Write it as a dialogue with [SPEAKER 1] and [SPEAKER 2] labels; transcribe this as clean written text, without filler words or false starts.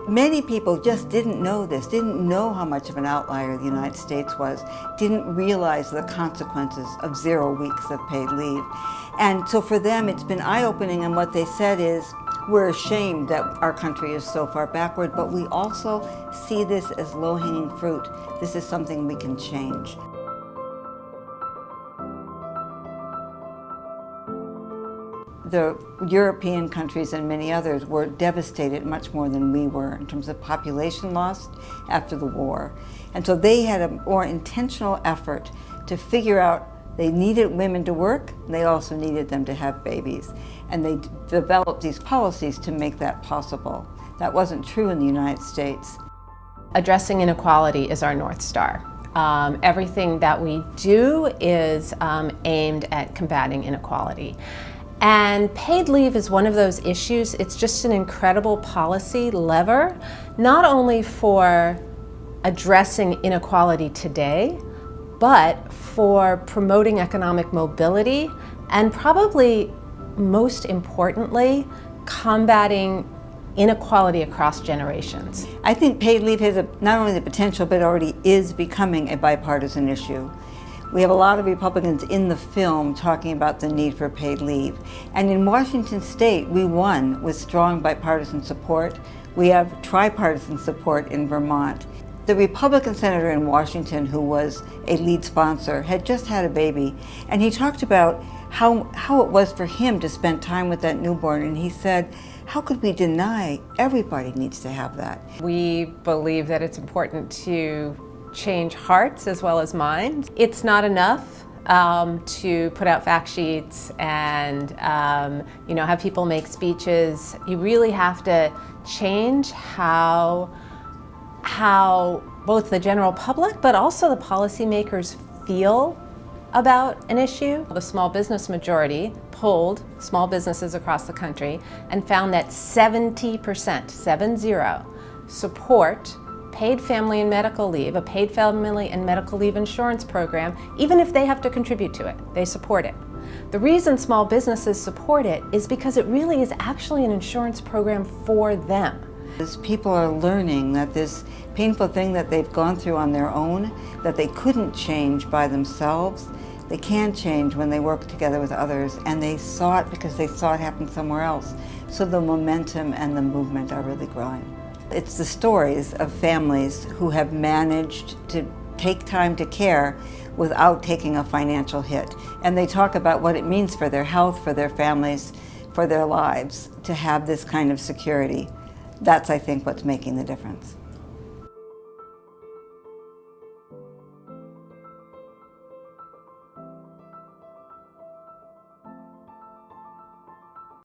[SPEAKER 1] Many people just didn't know this, didn't know how much of an outlier the United States was, didn't realize the consequences of 0 weeks of paid leave. And so for them, it's been eye-opening, and what they said is, we're ashamed that our country is so far backward, but we also see this as low-hanging fruit. This is something we can change. The European countries and many others were devastated much more than we were in terms of population loss after the war. And so they had a more intentional effort to figure out they needed women to work, they also needed them to have babies. And they developed these policies to make that possible. That wasn't true in the United States.
[SPEAKER 2] Addressing inequality is our North Star. Everything that we do is aimed at combating inequality. And paid leave is one of those issues. It's just an incredible policy lever, not only for addressing inequality today, but for promoting economic mobility and probably most importantly, combating inequality across generations.
[SPEAKER 1] I think paid leave has not only the potential, but already is becoming a bipartisan issue. We have a lot of Republicans in the film talking about the need for paid leave. And in Washington State, we won with strong bipartisan support. We have tripartisan support in Vermont. The Republican senator in Washington, who was a lead sponsor, had just had a baby, and he talked about how it was for him to spend time with that newborn, and he said, how could we deny everybody needs to have that?
[SPEAKER 2] We believe that it's important to change hearts as well as minds. It's not enough to put out fact sheets and have people make speeches. You really have to change how both the general public but also the policymakers feel about an issue. The small business majority polled small businesses across the country and found that 70%, 70, support paid family and medical leave, a paid family and medical leave insurance program, even if they have to contribute to it, they support it. The reason small businesses support it is because it really is actually an insurance program for them.
[SPEAKER 1] As people are learning that this painful thing that they've gone through on their own, that they couldn't change by themselves, they can change when they work together with others, and they saw it because they saw it happen somewhere else. So the momentum and the movement are really growing. It's the stories of families who have managed to take time to care without taking a financial hit. And they talk about what it means for their health, for their families, for their lives to have this kind of security. That's, I think, what's making the difference.